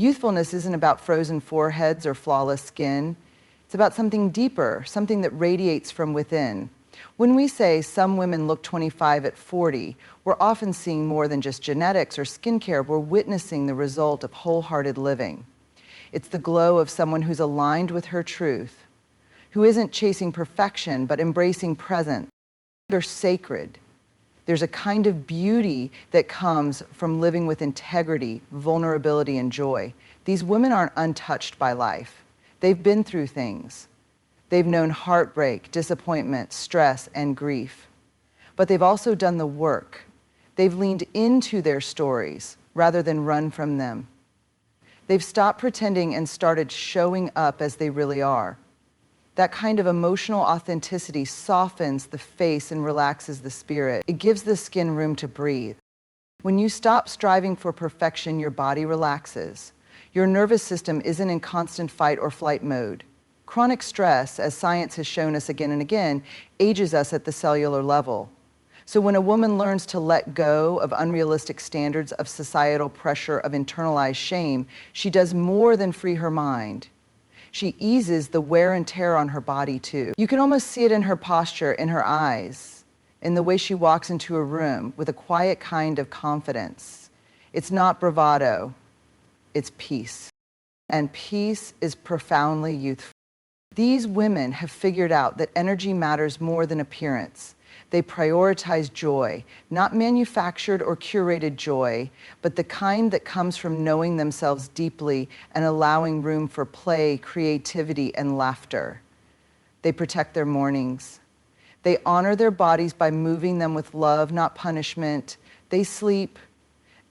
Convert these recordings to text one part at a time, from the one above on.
Youthfulness isn't about frozen foreheads or flawless skin. It's about something deeper, something that radiates from within. When we say some women look 25 at 40, we're often seeing more than just genetics or skincare. We're witnessing the result of wholehearted living. It's the glow of someone who's aligned with her truth, who isn't chasing perfection, but embracing present. They're sacred. There's a kind of beauty that comes from living with integrity, vulnerability, and joy. These women aren't untouched by life. They've been through things. They've known heartbreak, disappointment, stress, and grief. But they've also done the work. They've leaned into their stories rather than run from them. They've stopped pretending and started showing up as they really are. That kind of emotional authenticity softens the face and relaxes the spirit. It gives the skin room to breathe. When you stop striving for perfection, your body relaxes. Your nervous system isn't in constant fight or flight mode. Chronic stress, as science has shown us again and again, ages us at the cellular level. So when a woman learns to let go of unrealistic standards, of societal pressure, of internalized shame, she does more than free her mind. She eases the wear and tear on her body too. You can almost see it in her posture, in her eyes, in the way she walks into a room with a quiet kind of confidence. It's not bravado, it's peace. And peace is profoundly youthful. These women have figured out that energy matters more than appearance. They prioritize joy, not manufactured or curated joy, but the kind that comes from knowing themselves deeply and allowing room for play, creativity, and laughter. They protect their mornings. They honor their bodies by moving them with love, not punishment. They sleep.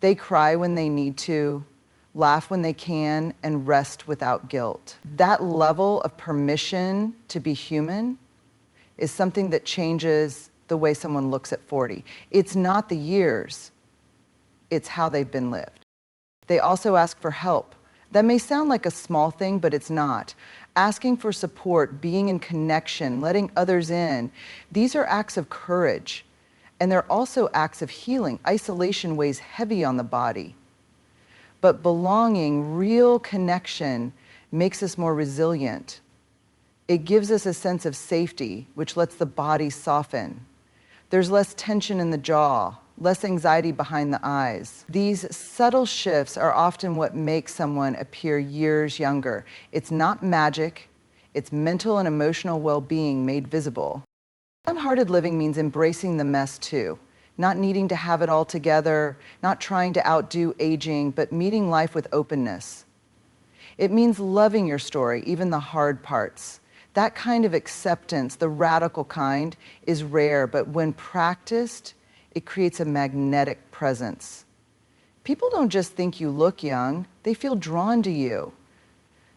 They cry when they need to, laugh when they can, and rest without guilt. That level of permission to be human is something that changes the way someone looks at 40. It's not the years, it's how they've been lived. They also ask for help. That may sound like a small thing, but it's not. Asking for support, being in connection, letting others in, these are acts of courage. And they're also acts of healing. Isolation weighs heavy on the body. But belonging, real connection, makes us more resilient. It gives us a sense of safety, which lets the body soften. There's less tension in the jaw, less anxiety behind the eyes. These subtle shifts are often what make someone appear years younger. It's not magic, it's mental and emotional well-being made visible. Calm-hearted living means embracing the mess too, not needing to have it all together, not trying to outdo aging, but meeting life with openness. It means loving your story, even the hard parts. That kind of acceptance, the radical kind, is rare, but when practiced, it creates a magnetic presence. People don't just think you look young, they feel drawn to you.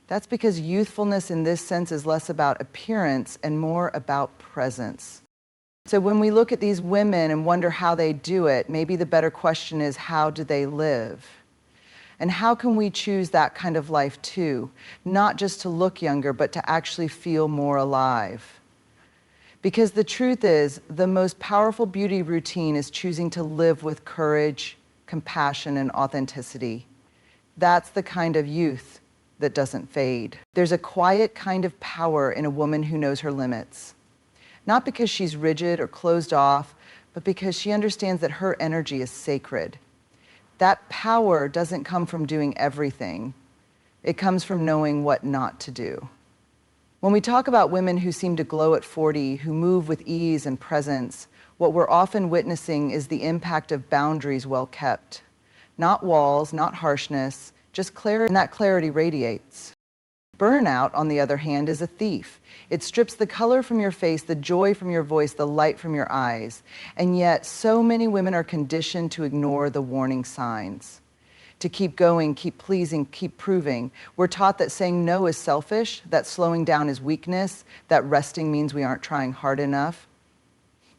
That's because youthfulness in this sense is less about appearance and more about presence. So when we look at these women and wonder how they do it, maybe the better question is, how do they live? And how can we choose that kind of life too? Not just to look younger, but to actually feel more alive. Because the truth is, the most powerful beauty routine is choosing to live with courage, compassion, and authenticity. That's the kind of youth that doesn't fade. There's a quiet kind of power in a woman who knows her limits. Not because she's rigid or closed off, but because she understands that her energy is sacred. That power doesn't come from doing everything. It comes from knowing what not to do. When we talk about women who seem to glow at 40, who move with ease and presence, what we're often witnessing is the impact of boundaries well kept. Not walls, not harshness, just clarity, and that clarity radiates. Burnout, on the other hand, is a thief. It strips the color from your face, the joy from your voice, the light from your eyes. And yet, so many women are conditioned to ignore the warning signs. To keep going, keep pleasing, keep proving. We're taught that saying no is selfish, that slowing down is weakness, that resting means we aren't trying hard enough.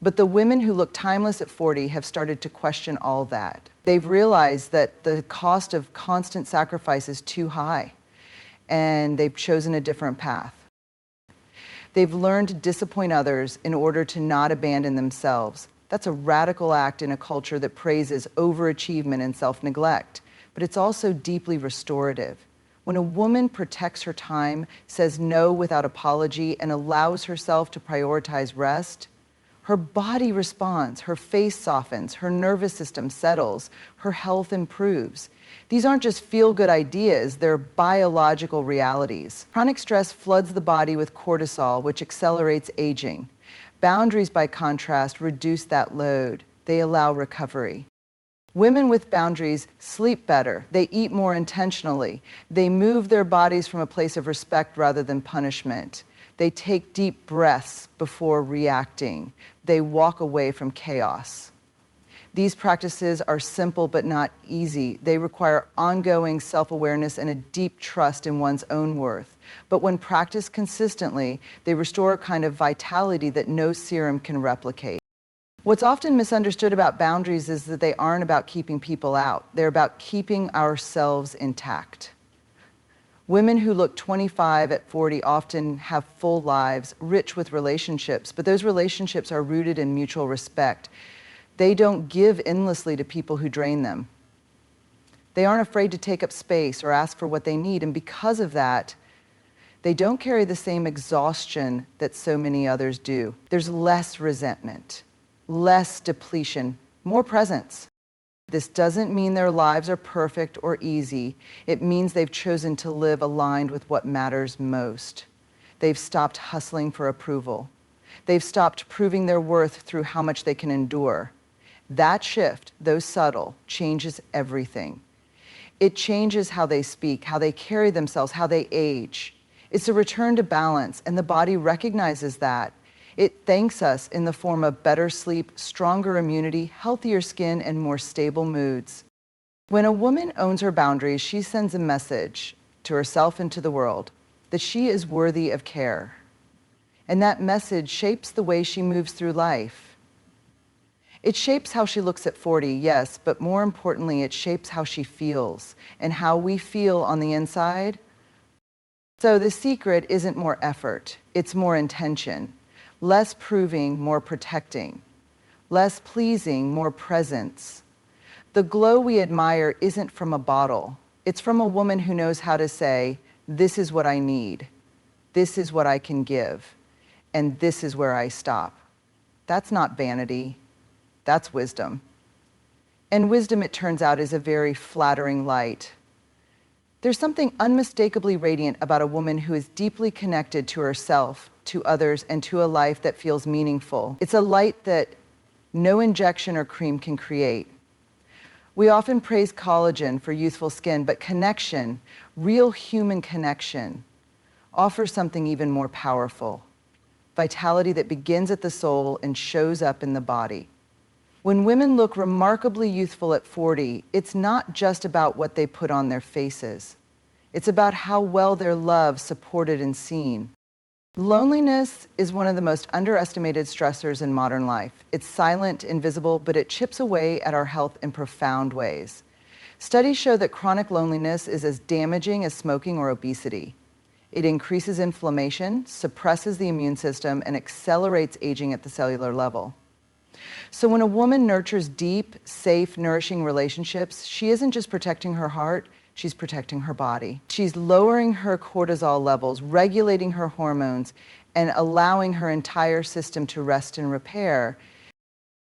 But the women who look timeless at 40 have started to question all that. They've realized that the cost of constant sacrifice is too high, and they've chosen a different path. They've learned to disappoint others in order to not abandon themselves. That's a radical act in a culture that praises overachievement and self-neglect, but it's also deeply restorative. When a woman protects her time, says no without apology, and allows herself to prioritize rest, her body responds, her face softens, her nervous system settles, her health improves. These aren't just feel-good ideas, they're biological realities. Chronic stress floods the body with cortisol, which accelerates aging. Boundaries, by contrast, reduce that load. They allow recovery. Women with boundaries sleep better. They eat more intentionally. They move their bodies from a place of respect rather than punishment. They take deep breaths before reacting. They walk away from chaos. These practices are simple but not easy. They require ongoing self-awareness and a deep trust in one's own worth. But when practiced consistently, they restore a kind of vitality that no serum can replicate. What's often misunderstood about boundaries is that they aren't about keeping people out. They're about keeping ourselves intact. Women who look 25 at 40 often have full lives, rich with relationships, but those relationships are rooted in mutual respect. They don't give endlessly to people who drain them. They aren't afraid to take up space or ask for what they need, and because of that, they don't carry the same exhaustion that so many others do. There's less resentment, less depletion, more presence. This doesn't mean their lives are perfect or easy. It means they've chosen to live aligned with what matters most. They've stopped hustling for approval. They've stopped proving their worth through how much they can endure. That shift, though subtle, changes everything. It changes how they speak, how they carry themselves, how they age. It's a return to balance, and the body recognizes that. It thanks us in the form of better sleep, stronger immunity, healthier skin, and more stable moods. When a woman owns her boundaries, she sends a message to herself and to the world that she is worthy of care. And that message shapes the way she moves through life. It shapes how she looks at 40, yes, but more importantly, it shapes how she feels and how we feel on the inside. So the secret isn't more effort, it's more intention. Less proving, more protecting. Less pleasing, more presence. The glow we admire isn't from a bottle. It's from a woman who knows how to say, this is what I need. This is what I can give. And this is where I stop. That's not vanity. That's wisdom. And wisdom, it turns out, is a very flattering light. There's something unmistakably radiant about a woman who is deeply connected to herself, to others, and to a life that feels meaningful. It's a light that no injection or cream can create. We often praise collagen for youthful skin, but connection, real human connection, offers something even more powerful. Vitality that begins at the soul and shows up in the body. When women look remarkably youthful at 40, it's not just about what they put on their faces. It's about how well they're loved, supported, and seen. Loneliness is one of the most underestimated stressors in modern life. It's silent, invisible, but it chips away at our health in profound ways. Studies show that chronic loneliness is as damaging as smoking or obesity. It increases inflammation, suppresses the immune system, and accelerates aging at the cellular level. So when a woman nurtures deep, safe, nourishing relationships, she isn't just protecting her heart, she's protecting her body. She's lowering her cortisol levels, regulating her hormones, and allowing her entire system to rest and repair.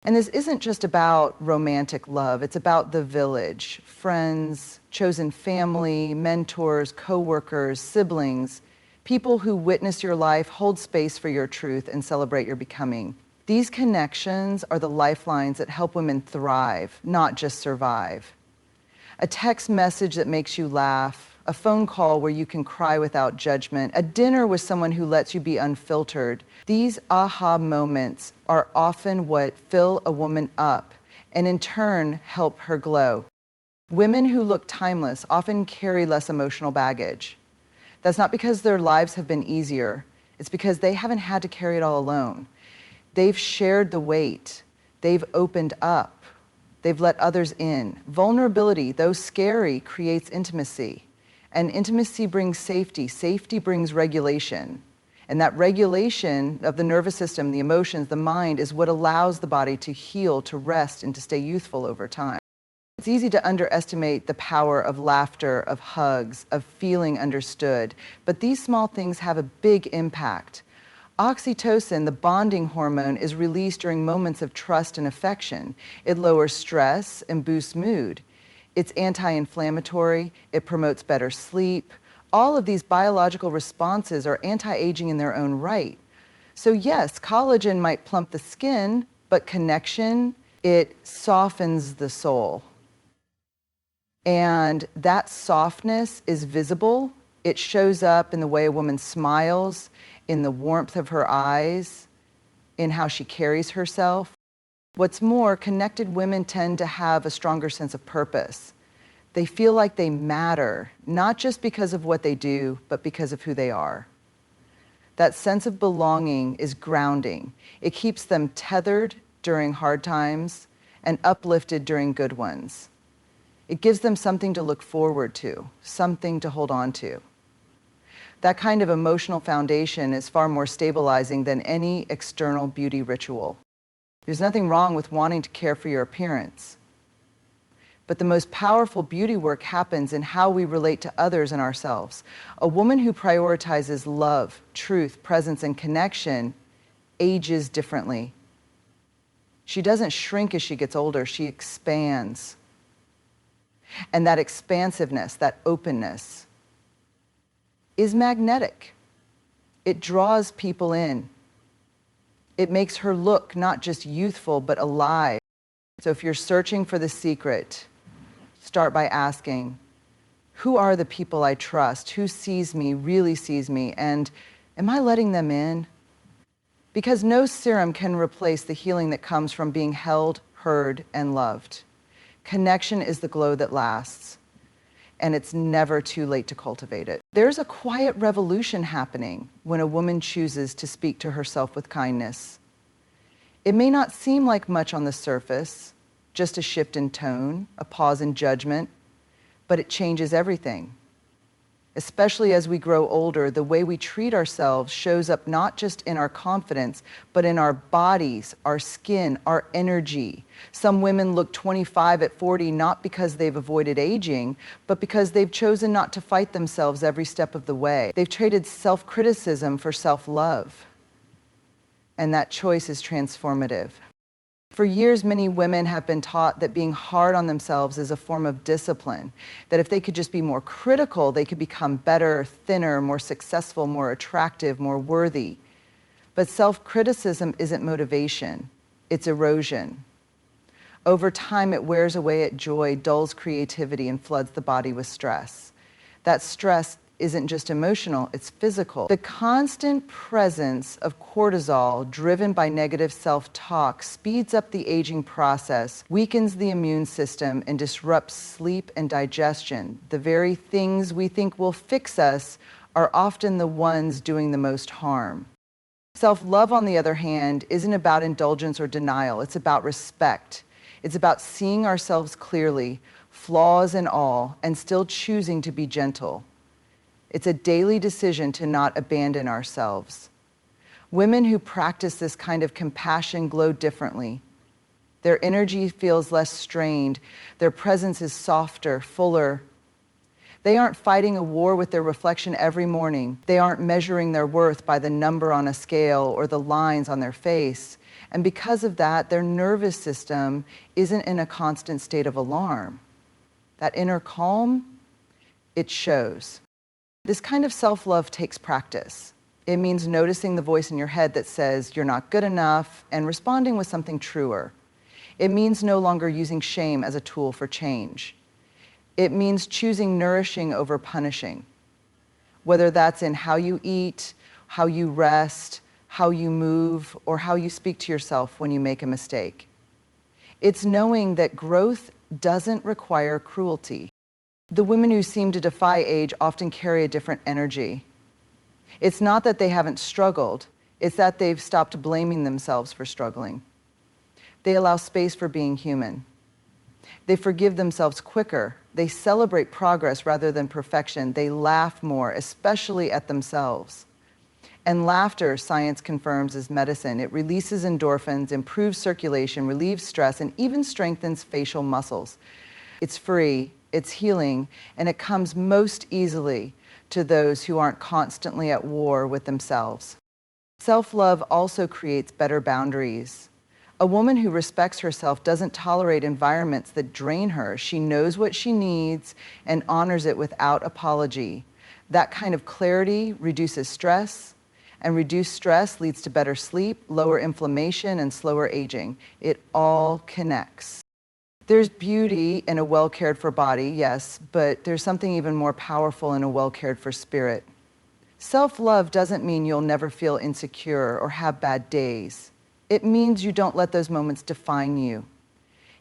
And this isn't just about romantic love, it's about the village, friends, chosen family, mentors, co-workers, siblings, people who witness your life, hold space for your truth, and celebrate your becoming. These connections are the lifelines that help women thrive, not just survive. A text message that makes you laugh, a phone call where you can cry without judgment, a dinner with someone who lets you be unfiltered. These aha moments are often what fill a woman up and in turn help her glow. Women who look timeless often carry less emotional baggage. That's not because their lives have been easier, it's because they haven't had to carry it all alone. They've shared the weight. They've opened up. They've let others in. Vulnerability, though scary, creates intimacy. And intimacy brings safety. Safety brings regulation. And that regulation of the nervous system, the emotions, the mind is what allows the body to heal, to rest, and to stay youthful over time. It's easy to underestimate the power of laughter, of hugs, of feeling understood, but these small things have a big impact. Oxytocin, the bonding hormone, is released during moments of trust and affection. It lowers stress and boosts mood. It's anti-inflammatory, it promotes better sleep. All of these biological responses are anti-aging in their own right. So yes, collagen might plump the skin, but connection, it softens the soul. And that softness is visible. It shows up in the way a woman smiles, in the warmth of her eyes, in how she carries herself. What's more, connected women tend to have a stronger sense of purpose. They feel like they matter, not just because of what they do, but because of who they are. That sense of belonging is grounding. It keeps them tethered during hard times and uplifted during good ones. It gives them something to look forward to, something to hold on to. That kind of emotional foundation is far more stabilizing than any external beauty ritual. There's nothing wrong with wanting to care for your appearance. But the most powerful beauty work happens in how we relate to others and ourselves. A woman who prioritizes love, truth, presence, and connection ages differently. She doesn't shrink as she gets older, she expands. And that expansiveness, that openness, is magnetic. It draws people in. It makes her look not just youthful, but alive. So if you're searching for the secret, start by asking, who are the people I trust? Who sees me, really sees me? And am I letting them in? Because no serum can replace the healing that comes from being held, heard, and loved. Connection is the glow that lasts, and it's never too late to cultivate it. There's a quiet revolution happening when a woman chooses to speak to herself with kindness. It may not seem like much on the surface, just a shift in tone, a pause in judgment, but it changes everything. Especially as we grow older, the way we treat ourselves shows up not just in our confidence, but in our bodies, our skin, our energy. Some women look 25 at 40 not because they've avoided aging, but because they've chosen not to fight themselves every step of the way. They've traded self-criticism for self-love. And that choice is transformative. For years, many women have been taught that being hard on themselves is a form of discipline, that if they could just be more critical, they could become better, thinner, more successful, more attractive, more worthy. But self-criticism isn't motivation, it's erosion. Over time, it wears away at joy, dulls creativity, and floods the body with stress. That stress isn't just emotional, it's physical. The constant presence of cortisol driven by negative self-talk speeds up the aging process, weakens the immune system, and disrupts sleep and digestion. The very things we think will fix us are often the ones doing the most harm. Self-love, on the other hand, isn't about indulgence or denial. It's about respect. It's about seeing ourselves clearly, flaws and all, and still choosing to be gentle. It's a daily decision to not abandon ourselves. Women who practice this kind of compassion glow differently. Their energy feels less strained. Their presence is softer, fuller. They aren't fighting a war with their reflection every morning. They aren't measuring their worth by the number on a scale or the lines on their face. And because of that, their nervous system isn't in a constant state of alarm. That inner calm, it shows. This kind of self-love takes practice. It means noticing the voice in your head that says you're not good enough and responding with something truer. It means no longer using shame as a tool for change. It means choosing nourishing over punishing, whether that's in how you eat, how you rest, how you move, or how you speak to yourself when you make a mistake. It's knowing that growth doesn't require cruelty. The women who seem to defy age often carry a different energy. It's not that they haven't struggled, it's that they've stopped blaming themselves for struggling. They allow space for being human. They forgive themselves quicker. They celebrate progress rather than perfection. They laugh more, especially at themselves. And laughter, science confirms, is medicine. It releases endorphins, improves circulation, relieves stress, and even strengthens facial muscles. It's free, it's healing, and it comes most easily to those who aren't constantly at war with themselves. Self-love also creates better boundaries. A woman who respects herself doesn't tolerate environments that drain her. She knows what she needs and honors it without apology. That kind of clarity reduces stress, and reduced stress leads to better sleep, lower inflammation, and slower aging. It all connects. There's beauty in a well-cared-for body, yes, but there's something even more powerful in a well-cared-for spirit. Self-love doesn't mean you'll never feel insecure or have bad days. It means you don't let those moments define you.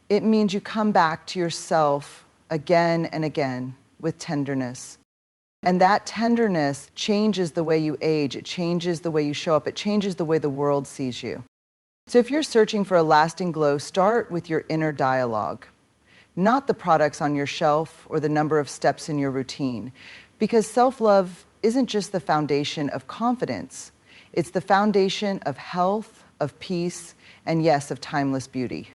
It means you come back to yourself again and again with tenderness. And that tenderness changes the way you age, it changes the way you show up, it changes the way the world sees you. So if you're searching for a lasting glow, start with your inner dialogue, not the products on your shelf or the number of steps in your routine. Because self-love isn't just the foundation of confidence, it's the foundation of health, of peace, and yes, of timeless beauty.